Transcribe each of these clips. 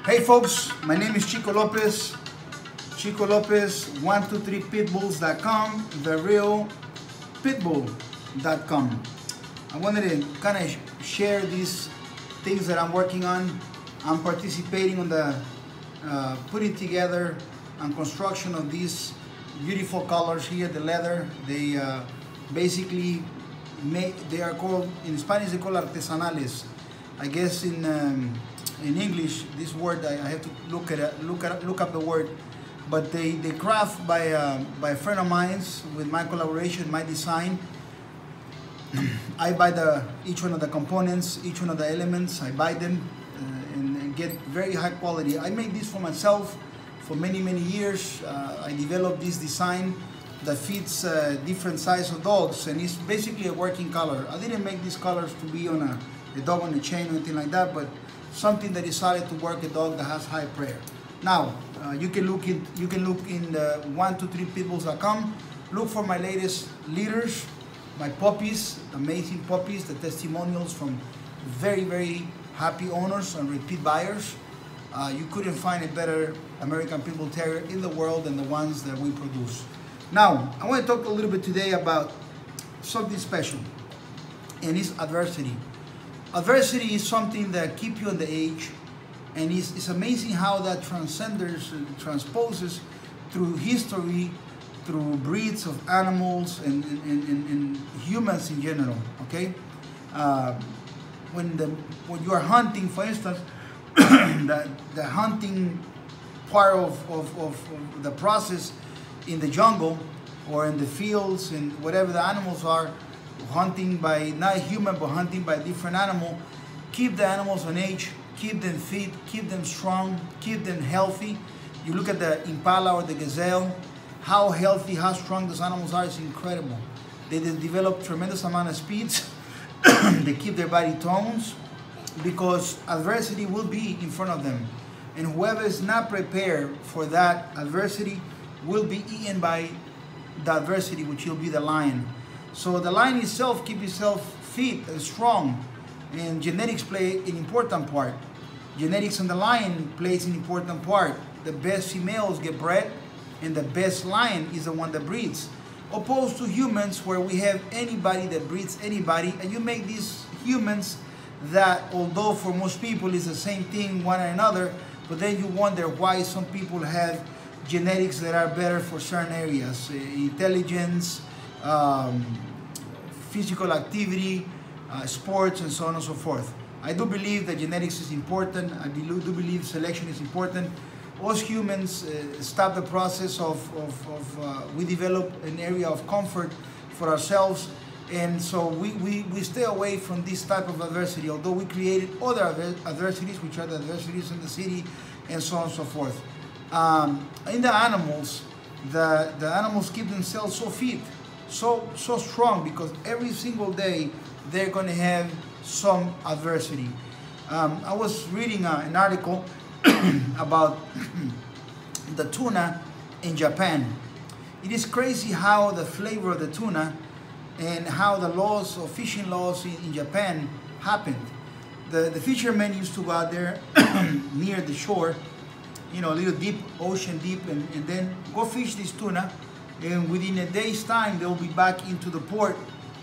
Hey folks, my name is Chico Lopez. Chico Lopez, 123pitbulls.com, the real Pitbull.com. I wanted to kind of share these things that I'm working on. I'm participating on the putting together and construction of these beautiful colors here, the leather. They basically they are called, in Spanish they call artesanales. I guess in English, this word I have to look up the word, but they craft by a friend of mine with my collaboration, my design. I buy each one of the components, each one of the elements. I buy them and get very high quality. I made this for myself for many years. I developed this design that fits different size of dogs, and it's basically a working color. I didn't make these colors to be on a dog on a chain or anything like that, but something that decided to work a dog that has high prayer. Now you can look in the 123pitbulls.com. Look for my latest litters, my puppies, amazing puppies, the testimonials from very happy owners and repeat buyers. You couldn't find a better American Pit Bull Terrier in the world than the ones that we produce. Now I want to talk a little bit today about something special, and it's adversity. Adversity is something that keeps you on the edge, and it's amazing how that transposes through history, through breeds of animals and humans in general. Okay, when you are hunting, for instance, the hunting part of the process in the jungle or in the fields and whatever the animals are, hunting by not human but hunting by different animal, keep the animals on edge, keep them fit, keep them strong, keep them healthy. You look at the impala or the gazelle, how healthy, how strong those animals are is incredible. They develop tremendous amount of speeds. They keep their body tones because adversity will be in front of them, and whoever is not prepared for that adversity will be eaten by the adversity, which will be the lion. So the lion itself, keep itself fit and strong, and genetics play an important part. Genetics on the lion plays an important part. The best females get bred, and the best lion is the one that breeds. Opposed to humans, where we have anybody that breeds anybody, and you make these humans that, although for most people is the same thing, one another, but then you wonder why some people have genetics that are better for certain areas, intelligence, physical activity, sports, and so on and so forth. I do believe that genetics is important. I do believe selection is important. Us humans stop the process we develop an area of comfort for ourselves, and so we stay away from this type of adversity, although we created other adversities, which are the adversities in the city, and so on and so forth. In the animals, the animals keep themselves so fit, so strong, because every single day they're going to have some adversity. I was reading an article about the tuna in Japan. It is crazy how the flavor of the tuna and how the laws of fishing laws in Japan happened. The fishermen used to go out there near the shore, you know, a little deep, ocean deep, and then go fish this tuna, and within a day's time they'll be back into the port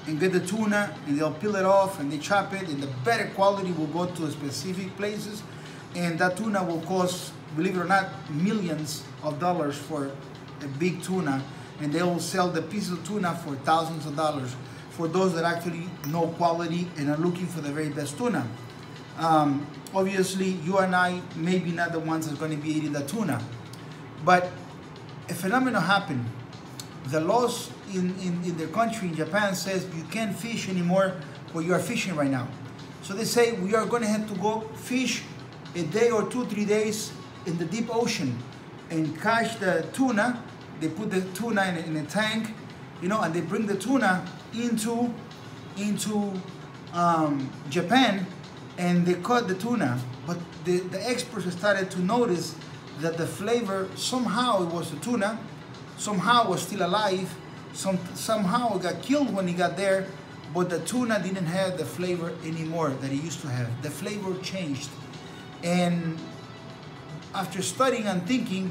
and get the tuna, and they'll peel it off and they chop it, and the better quality will go to specific places, and that tuna will cost, believe it or not, millions of dollars for a big tuna, and they will sell the piece of tuna for thousands of dollars for those that actually know quality and are looking for the very best tuna. Obviously, you and I maybe not the ones that are going to be eating the tuna, but a phenomenon happened. The laws in their country, in Japan, says you can't fish anymore where you are fishing right now. So they say we are going to have to go fish a day or 2-3 days in the deep ocean and catch the tuna. They put the tuna in a tank, you know, and they bring the tuna into Japan, and they cut the tuna. But the experts started to notice that the flavor, somehow it was the tuna, somehow it was still alive, somehow it got killed when it got there, but the tuna didn't have the flavor anymore that it used to have. The flavor changed. And after studying and thinking,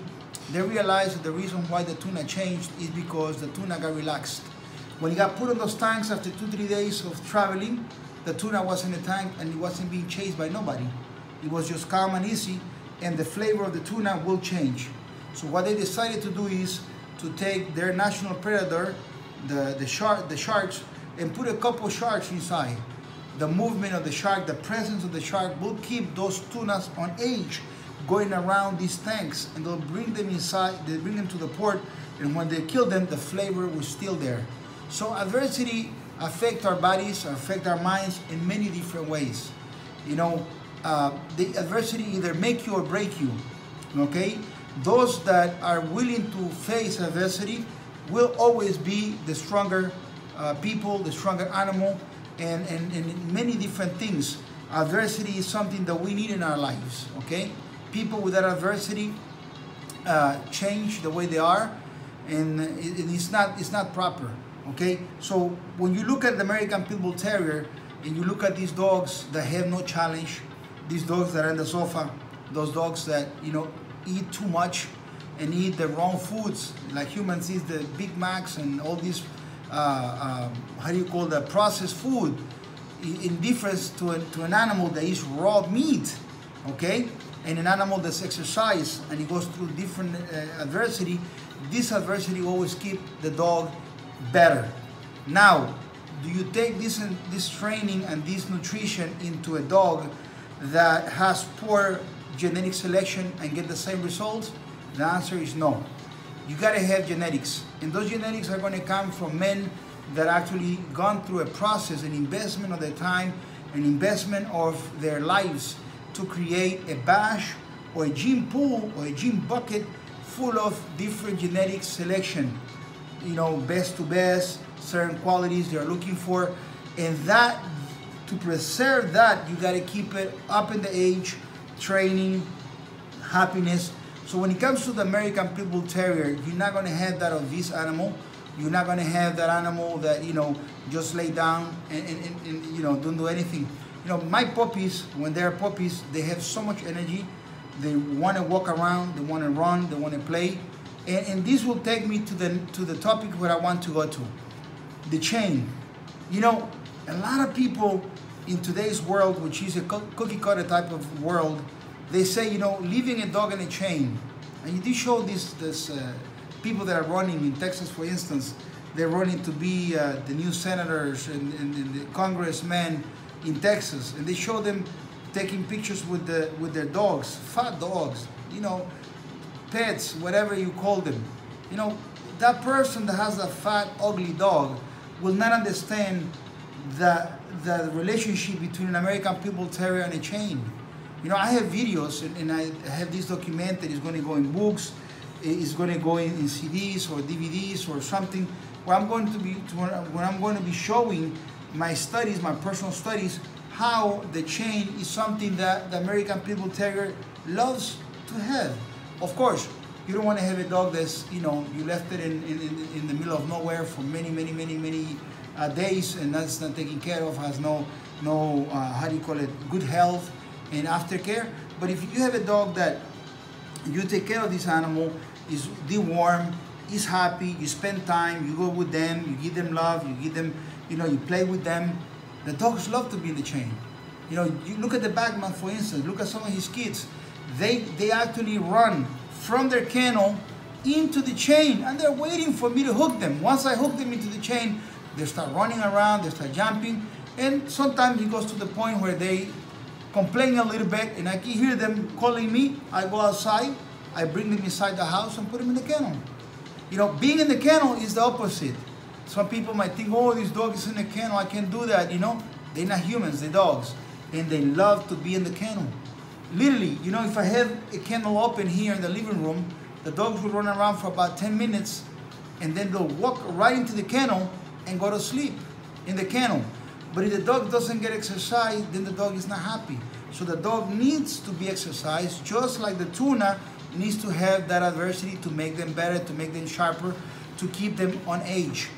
they realized that the reason why the tuna changed is because the tuna got relaxed. When he got put on those tanks after 2-3 days of traveling, the tuna was in the tank and it wasn't being chased by nobody. It was just calm and easy, and the flavor of the tuna will change. So what they decided to do is to take their national predator, the sharks, and put a couple sharks inside. The movement of the shark, the presence of the shark will keep those tunas on edge going around these tanks, and they'll bring them inside, they bring them to the port, and when they kill them, the flavor was still there. So adversity affects our bodies, affects our minds in many different ways. You know, the adversity either make you or break you, okay? Those that are willing to face adversity will always be the stronger people, the stronger animal, and many different things. Adversity is something that we need in our lives, okay? People without adversity change the way they are, and it's not proper, okay? So when you look at the American Pitbull Terrier and you look at these dogs that have no challenge, these dogs that are on the sofa, those dogs that, you know, eat too much and eat the wrong foods, like humans eat the Big Macs and all these how do you call that, processed food, in difference to an animal that eats raw meat, okay? And an animal that's exercised and it goes through different adversity. This adversity always keep the dog better. Now, do you take this training and this nutrition into a dog that has poor genetic selection and get the same results? The answer is no. You gotta have genetics, and those genetics are gonna come from men that actually gone through a process, an investment of their time, an investment of their lives to create a bash or a gene pool or a gene bucket full of different genetic selection. You know, best to best, certain qualities they're looking for, and that, to preserve that, you gotta keep it up in the age, training, happiness. So when it comes to the American Pitbull Terrier, you're not gonna have that of this animal. You're not gonna have that animal that, you know, just lay down and you know, don't do anything. You know, my puppies, when they're puppies, they have so much energy. They wanna walk around, they wanna run, they wanna play. And this will take me to the topic where I want to go to, the chain. You know, a lot of people in today's world, which is a cookie cutter type of world, they say, you know, leaving a dog in a chain. And you do show this people that are running in Texas, for instance, they're running to be the new senators and the congressmen in Texas, and they show them taking pictures with their dogs, fat dogs, you know, pets, whatever you call them. You know, that person that has a fat, ugly dog will not understand the relationship between an American Pitbull Terrier and a chain. You know, I have videos, and I have this document that is going to go in books, it's going to go in CDs or DVDs or something, where I'm going to be showing my studies, my personal studies, how the chain is something that the American Pitbull Terrier loves to have. Of course, you don't want to have a dog that's, you know, you left it in the middle of nowhere for many days, and that's not taken care of, has no how do you call it, good health and aftercare. But if you have a dog that you take care of this animal, is dewormed, is happy, you spend time, you go with them, you give them love, you give them, you know, you play with them. The dogs love to be in the chain. You know, you look at the Bagman, for instance, look at some of his kids. They actually run from their kennel into the chain, and they're waiting for me to hook them. Once I hook them into the chain, they start running around, they start jumping, and sometimes it goes to the point where they complain a little bit, and I can hear them calling me. I go outside, I bring them inside the house and put them in the kennel. You know, being in the kennel is the opposite. Some people might think, oh, this dog is in the kennel, I can't do that, you know. They're not humans, they're dogs. And they love to be in the kennel. Literally, you know, if I have a kennel open here in the living room, the dogs will run around for about 10 minutes, and then they'll walk right into the kennel and go to sleep in the kennel. But if the dog doesn't get exercise, then the dog is not happy. So the dog needs to be exercised, just like the tuna needs to have that adversity to make them better, to make them sharper, to keep them on edge.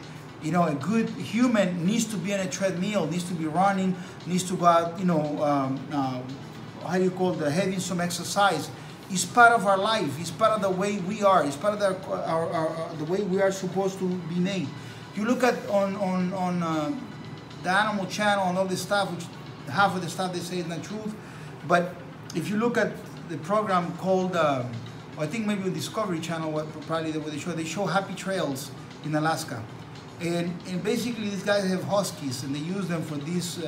You know, a good human needs to be on a treadmill, needs to be running, needs to go out, you know, how do you call it, having some exercise. It's part of our life. It's part of the way we are. It's part of the way we are supposed to be made. You look at on the Animal Channel and all this stuff, which half of the stuff they say is not truth. But if you look at the program called, I think maybe Discovery Channel, probably they show happy trails in Alaska. And basically these guys have huskies and they use them for this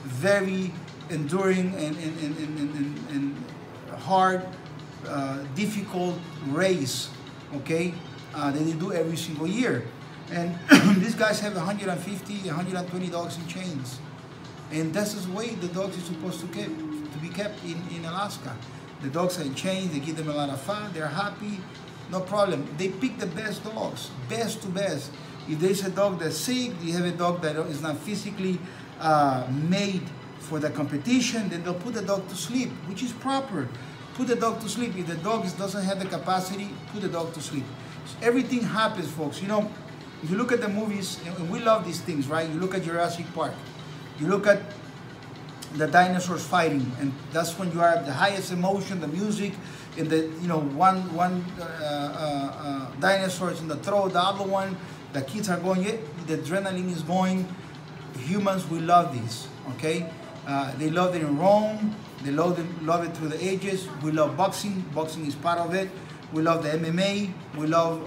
very enduring and hard, difficult race, okay, that they do every single year. And these guys have 150, 120 dogs in chains. And that's the way the dogs are supposed to be kept in Alaska. The dogs are in chains, they give them a lot of fun, they're happy, no problem. They pick the best dogs, best to best. If there's a dog that's sick, you have a dog that is not physically made for the competition, then they'll put the dog to sleep, which is proper. Put the dog to sleep. If the dog doesn't have the capacity, put the dog to sleep. So everything happens, folks. You know, if you look at the movies, and we love these things, right? You look at Jurassic Park. You look at the dinosaurs fighting, and that's when you are at the highest emotion, the music, and the, you know, one dinosaur is in the throat, the other one, the kids are going, yeah, the adrenaline is going. Humans, we love this, okay? They love it in Rome. They love it through the ages. We love boxing. Boxing is part of it. We love the MMA. We love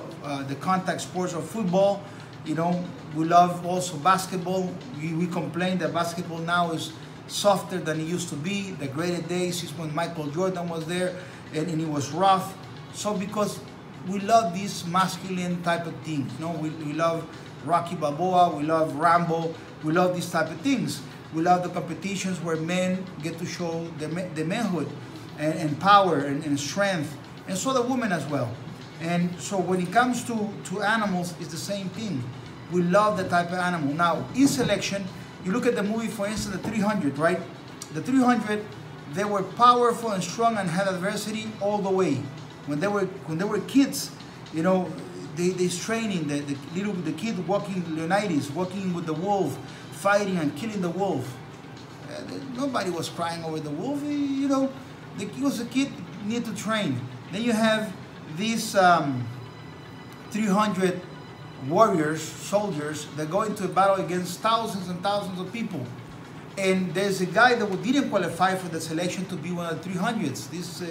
the contact sports of football. You know, we love also basketball. We complain that basketball now is softer than it used to be. The greatest days is when Michael Jordan was there and it was rough. So because we love this masculine type of thing. You know, we love Rocky Balboa. We love Rambo. We love these type of things. We love the competitions where men get to show the manhood and power and strength, and so the women as well. And so when it comes to animals, it's the same thing. We love the type of animal. Now, in selection, you look at the movie, for instance, the 300, right? The 300, they were powerful and strong and had adversity all the way. When they were kids, you know, they's training, the kid walking, Leonidas, walking with the wolf, fighting and killing the wolf. Nobody was crying over the wolf, you know. He was a kid, need to train. Then you have these 300 warriors, soldiers, that go into a battle against thousands and thousands of people. And there's a guy that didn't qualify for the selection to be one of the 300s. This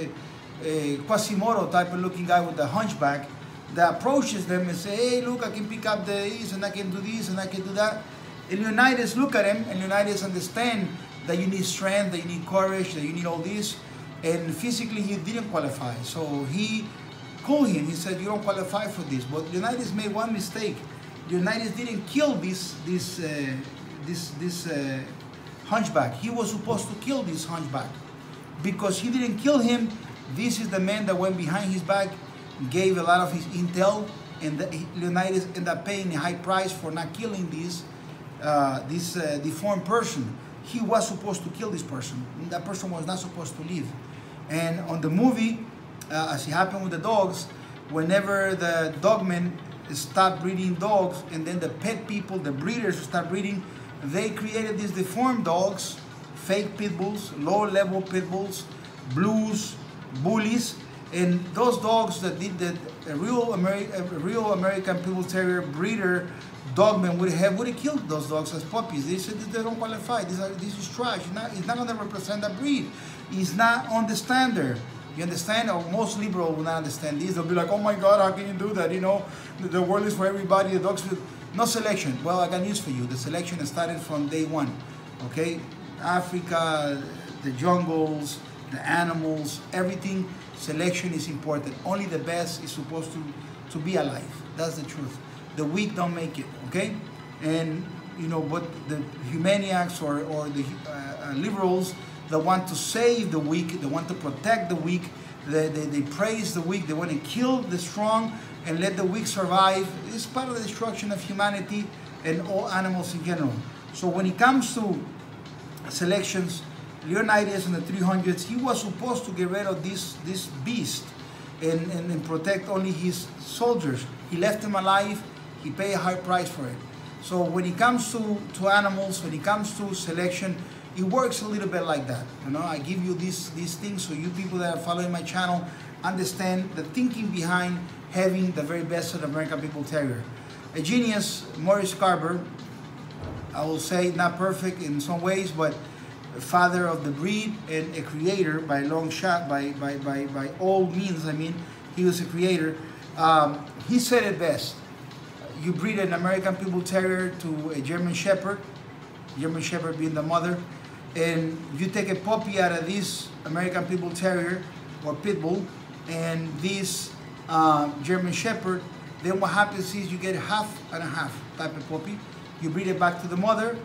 Quasimodo type of looking guy with the hunchback that approaches them and say, hey, look, I can pick up this and I can do this and I can do that. And Leonidas look at him, and Leonidas understand that you need strength, that you need courage, that you need all this. And physically he didn't qualify. So he called him, he said, you don't qualify for this. But Leonidas made one mistake. Leonidas didn't kill this hunchback. He was supposed to kill this hunchback. Because he didn't kill him, this is the man that went behind his back, gave a lot of his intel, and Leonidas ended up paying a high price for not killing this deformed person. He was supposed to kill this person. That person was not supposed to live. And on the movie, as it happened with the dogs, whenever the dogmen stopped breeding dogs, and then the pet people, the breeders start breeding, they created these deformed dogs, fake pit bulls, low-level pit bulls, blues, bullies, and those dogs that did a real American Pitbull Terrier breeder dogmen would have killed those dogs as puppies. They said that they don't qualify. This is trash. It's not going to represent that breed. It's not on the standard. You understand? Or most liberal will not understand this. They'll be like, oh my God, how can you do that? You know, the world is for everybody. The dogs with no selection. Well, I got news for you. The selection started from day one. Okay, Africa, the jungles, the animals, everything. Selection is important. Only the best is supposed to be alive. That's the truth. The weak don't make it, okay? And, you know, but the humaniacs or the liberals that want to save the weak, they want to protect the weak, they praise the weak, they want to kill the strong and let the weak survive. It's part of the destruction of humanity and all animals in general. So when it comes to selections, Leonidas in the 300s, he was supposed to get rid of this beast and protect only his soldiers. He left them alive. He paid a high price for it. So when it comes to animals, when it comes to selection, it works a little bit like that. You know, I give you these things so you people that are following my channel understand the thinking behind having the very best of the American Pitbull Terrier. A genius, Maurice Carver, I will say not perfect in some ways, but a father of the breed and a creator by a long shot, by all means. I mean, he was a creator. He said it best. You breed an American Pitbull Terrier to a German Shepherd being the mother, and you take a puppy out of this American Pitbull Terrier or Pitbull and this German Shepherd, then what happens is you get half and a half type of puppy. You breed it back to the mother,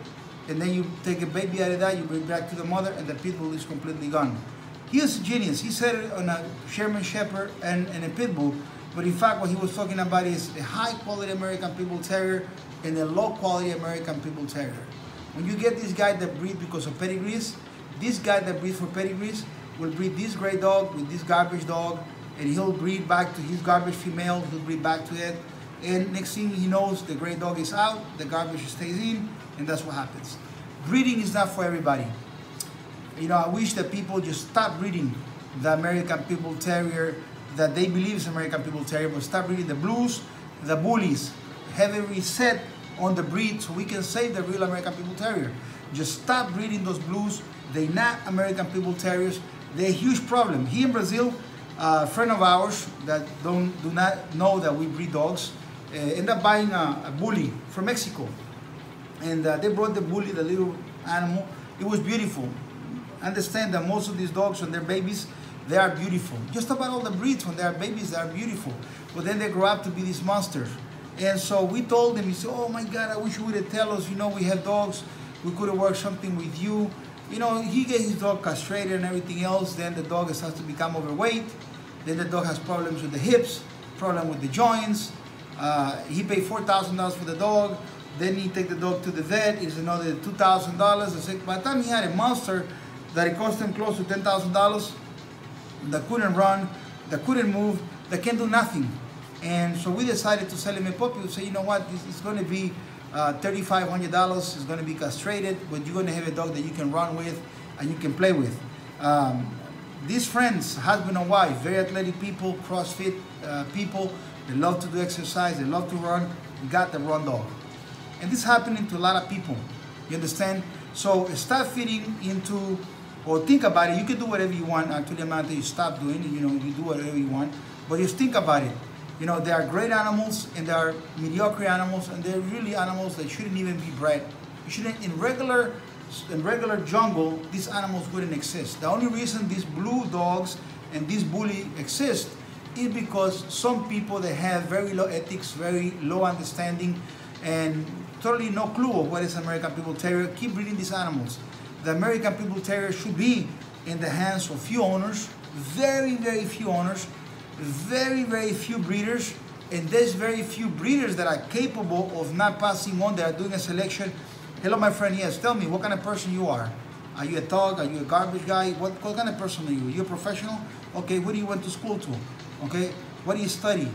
and then you take a baby out of that, you bring it back to the mother, and the Pitbull is completely gone. He is a genius. He said it on a German Shepherd and a Pitbull, but in fact what he was talking about is a high quality American Pitbull Terrier and a low quality American Pitbull Terrier. When you get this guy that breeds because of pedigrees, this guy that breeds for pedigrees will breed this gray dog with this garbage dog, and he'll breed back to his garbage female, he'll breed back to it, and next thing he knows, the gray dog is out, the garbage stays in, and that's what happens. Breeding is not for everybody. You know, I wish that people just stop breeding the American Pitbull Terrier that they believe is American Pitbull Terrier, but stop breeding the blues, the bullies. Have a reset on the breed so we can save the real American Pitbull Terrier. Just stop breeding those blues. They're not American Pitbull Terriers. They're a huge problem. Here in Brazil, a friend of ours that do not know that we breed dogs, ended up buying a bully from Mexico. And they brought the bully, the little animal. It was beautiful. Understand that most of these dogs, when they're babies, they are beautiful. Just about all the breeds, when they are babies, they are beautiful. But then they grow up to be these monsters. And so we told him, he said, oh my God, I wish you would have told us, you know, we have dogs, we could have worked something with you. You know, he gets his dog castrated and everything else, then the dog starts to become overweight, then the dog has problems with the hips, problem with the joints. He paid $4,000 for the dog, then he take the dog to the vet, it's another $2,000. By the time he had a monster that it cost him close to $10,000, that couldn't run, that couldn't move, that can't do nothing. And so we decided to sell him a puppy. We say, you know what, it's going to be $3,500. It's going to be castrated, but you're going to have a dog that you can run with and you can play with. These friends, husband and wife, very athletic people, CrossFit people, they love to do exercise, they love to run, we got the wrong dog. And this is happening to a lot of people, you understand? So start feeding into, or think about it, you can do whatever you want. Actually, I'm not that you stop doing it, you know, you do whatever you want, but just think about it. You know, there are great animals and there are mediocre animals, and they're really animals that shouldn't even be bred. You shouldn't, in regular jungle, these animals wouldn't exist. The only reason these blue dogs and this bully exist is because some people that have very low ethics, very low understanding, and totally no clue of what is American Pitbull Terrier, keep breeding these animals. The American Pitbull Terrier should be in the hands of few owners, very, very few owners, very, very few breeders, and there's very few breeders that are capable of not passing on, that are doing a selection. Hello, my friend, yes, tell me, what kind of person you are? Are you a thug? Are you a garbage guy? What kind of person are you? Are you a professional? Okay, what do you went to school to? Okay, what do you study?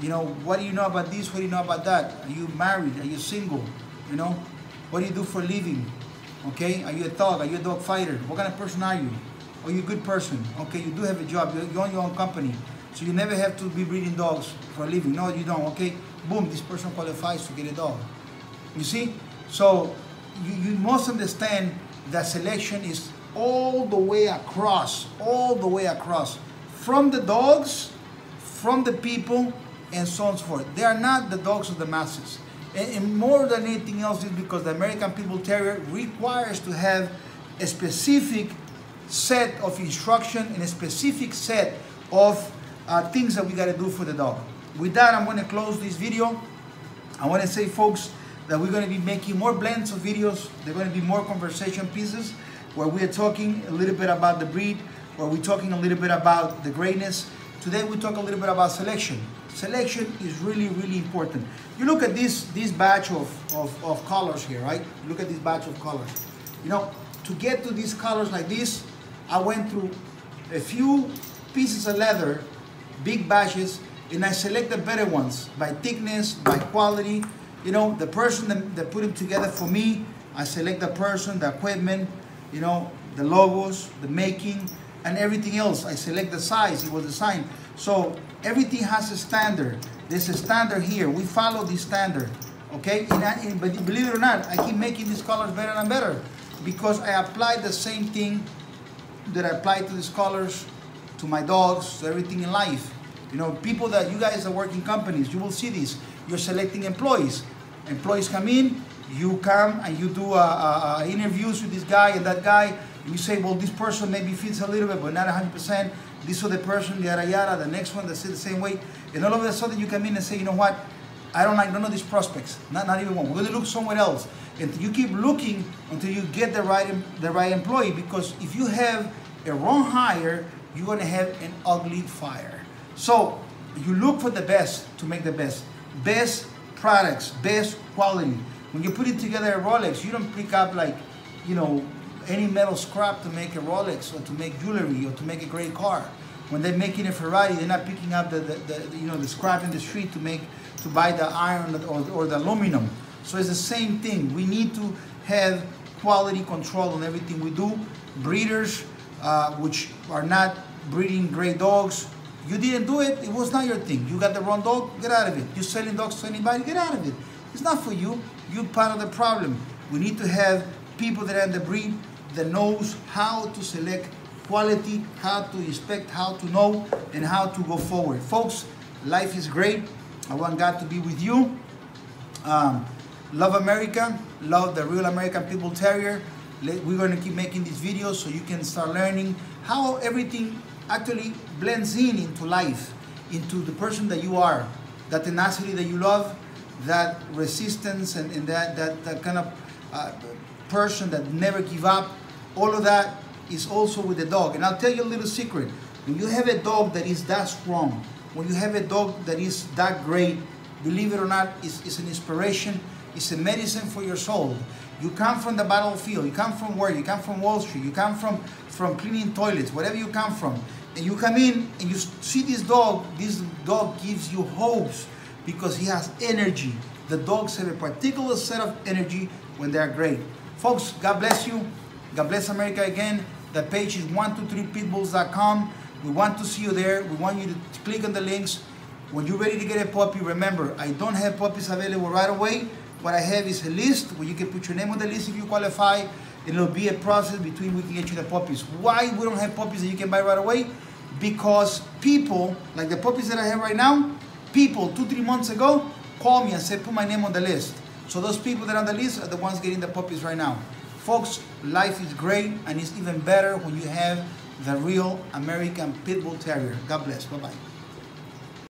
You know, what do you know about this? What do you know about that? Are you married? Are you single? You know, what do you do for a living? Okay, are you a thug? Are you a dog fighter? What kind of person are you? Are you a good person? Okay, you do have a job, you own your own company. So you never have to be breeding dogs for a living. No, you don't, okay? Boom, this person qualifies to get a dog. You see? So you must understand that selection is all the way across. From the dogs, from the people, and so on and so forth. They are not the dogs of the masses. And more than anything else is because the American Pitbull Terrier requires to have a specific set of instruction and a specific set of things that we got to do for the dog. With that, I'm going to close this video. I want to say, folks, that we're going to be making more blends of videos. They're going to be more conversation pieces where we are talking a little bit about the breed, where we're talking a little bit about the greatness. Today we talk a little bit about selection. Selection is really, really important. You look at this batch of colors here, right? Look at this batch of colors. You know, to get to these colors like this, I went through a few pieces of leather, big batches, and I select the better ones by thickness, by quality. You know, the person that put them together for me, I select the person, the equipment, you know, the logos, the making, and everything else. I select the size, it was designed. So everything has a standard. There's a standard here. We follow this standard, okay? But believe it or not, I keep making these colors better and better because I apply the same thing that I apply to these colors, to my dogs, to everything in life. You know, people that you guys are working companies, you will see this. You're selecting employees. Employees come in, you come and you do interviews with this guy and that guy. You say, well, this person maybe fits a little bit, but not 100%. This other person, yada yada. The next one, that's the same way. And all of a sudden, you come in and say, you know what? I don't like none of these prospects. Not even one. We're going to look somewhere else. And you keep looking until you get the right employee. Because if you have a wrong hire, you're going to have an ugly fire. So you look for the best to make the best. Best products, best quality. When you're putting together a Rolex, you don't pick up like, you know, any metal scrap to make a Rolex or to make jewelry or to make a great car. When they're making a Ferrari, they're not picking up the scrap in the street to buy the iron or the aluminum. So it's the same thing. We need to have quality control on everything we do. Breeders, which are not breeding great dogs, you didn't do it, it was not your thing. You got the wrong dog, get out of it. You're selling dogs to anybody, get out of it. It's not for you. You're part of the problem. We need to have people that are in the breed that knows how to select quality, how to inspect, how to know, and how to go forward. Folks, life is great. I want God to be with you. Love America. Love the real American Pitbull Terrier. We're going to keep making these videos so you can start learning how everything actually blends into life, into the person that you are, that tenacity that you love, that resistance and that kind of person that never give up. All of that is also with the dog. And I'll tell you a little secret. When you have a dog that is that strong, when you have a dog that is that great, believe it or not, it's an inspiration, it's a medicine for your soul. You come from the battlefield, you come from work, you come from Wall Street, you come from cleaning toilets, whatever you come from, and you come in and you see this dog gives you hopes because he has energy. The dogs have a particular set of energy when they are great. Folks, God bless you. God bless America again. The page is 123pitbulls.com. We want to see you there. We want you to click on the links. When you're ready to get a puppy, remember, I don't have puppies available right away. What I have is a list where you can put your name on the list if you qualify. And it'll be a process between we can get you the puppies. Why we don't have puppies that you can buy right away? Because people, like the puppies that I have right now, people 2-3 months ago called me and said, put my name on the list. So those people that are on the list are the ones getting the puppies right now. Folks, life is great and it's even better when you have the real American Pitbull Terrier. God bless. Bye-bye.